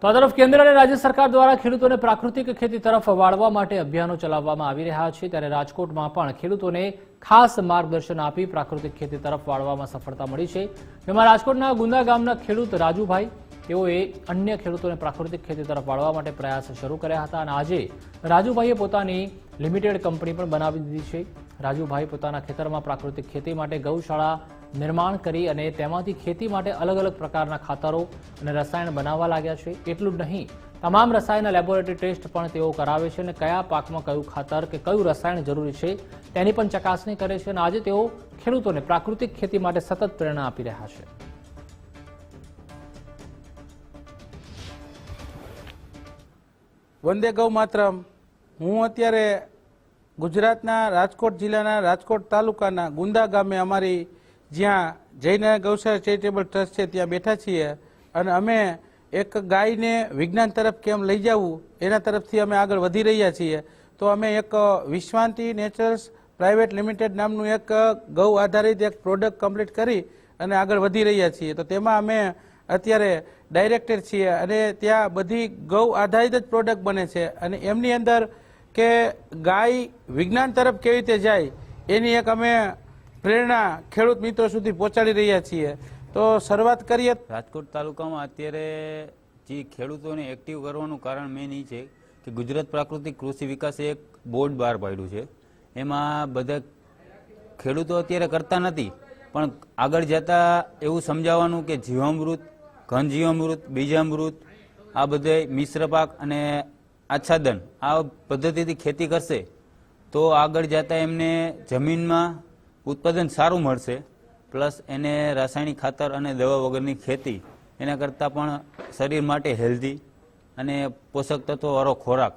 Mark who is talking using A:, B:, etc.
A: તો આ તરફ કેન્દ્ર અને રાજ્ય સરકાર દ્વારા ખેડૂતોને પ્રાકૃતિક ખેતી તરફ વાળવા માટે અભિયાનો ચલાવવામાં આવી રહ્યા છે, ત્યારે રાજકોટમાં પણ ખેડૂતોને ખાસ માર્ગદર્શન આપી પ્રાકૃતિક ખેતી તરફ વાળવામાં સફળતા મળી છે, જેમાં રાજકોટના ગુંદા ગામના ખેડૂત રાજુભાઈ તેઓએ અન્ય ખેડૂતોને પ્રાકૃતિક ખેતી તરફ વાળવા માટે પ્રયાસ શરૂ કર્યા હતા અને આજે રાજુભાઈએ પોતાની લિમિટેડ કંપની પણ બનાવી દીધી છે। રાજુભાઈ પોતાના ખેતરમાં પ્રાકૃતિક ખેતી માટે ગૌશાળા નિર્માણ કરી અને તેમાંથી ખેતી માટે અલગ અલગ પ્રકારના ખાતરો અને રસાયણ બનાવવા લાગ્યા છે। એટલું જ નહીં, તમામ રસાયણ લેબોરેટરી ટેસ્ટ પણ તેઓ કરાવે છે અને કયા પાકમાં કયું ખાતર કે કયું રસાયણ જરૂરી છે તેની પણ ચકાસણી કરે છે અને આજે તેઓ ખેડૂતોને પ્રાકૃતિક ખેતી માટે સતત પ્રેરણા આપી રહ્યા છે।
B: વંદે ગૌ માતરમ। હું અત્યારે ગુજરાતના રાજકોટ જિલ્લાના રાજકોટ તાલુકાના ગુંદા ગામે અમારી જ્યાં જૈન ગૌશાળા ચેરિટેબલ ટ્રસ્ટ છે ત્યાં બેઠા છીએ અને અમે એક ગાયને વિજ્ઞાન તરફ કેમ લઈ જવું એના તરફથી અમે આગળ વધી રહ્યા છીએ। તો અમે એક વિશ્વાંતિ નેચરલ્સ પ્રાઇવેટ લિમિટેડ નામનું એક ગૌ આધારિત એક પ્રોડક્ટ કમ્પ્લીટ કરી અને આગળ વધી રહ્યા છીએ। તો તેમાં અમે અત્યારે ડાયરેક્ટર છીએ અને ત્યાં બધી ગૌ આધારિત જ પ્રોડક્ટ બને છે અને એમની અંદર કે ગાય વિજ્ઞાન તરફ કેવી રીતે જાય એની એક અમે પ્રેરણા ખેડૂત મિત્રો સુધી પહોંચાડી રહ્યા છીએ। તો શરૂઆત કરીએ।
C: રાજકોટ તાલુકામાં અત્યારે જે ખેડૂતોને એક્ટિવ કરવાનું કારણ મેઇન એ છે કે ગુજરાત પ્રાકૃતિક કૃષિ વિકાસે એક બોર્ડ બહાર પાડ્યું છે, એમાં બધા ખેડૂતો અત્યારે કરતા નથી પણ આગળ જતા એવું સમજાવવાનું કે જીવામૃત, ઘન જીવામૃત, બીજામૃત, આ બધા મિશ્ર પાક અને આચ્છાદન આ પદ્ધતિથી ખેતી કરશે તો આગળ જતા એમને જમીનમાં ઉત્પાદન સારું મળશે, પ્લસ એને રાસાયણિક ખાતર અને દવા વગરની ખેતી એના કરતાં પણ શરીર માટે હેલ્ધી અને પોષક તત્વોવાળો ખોરાક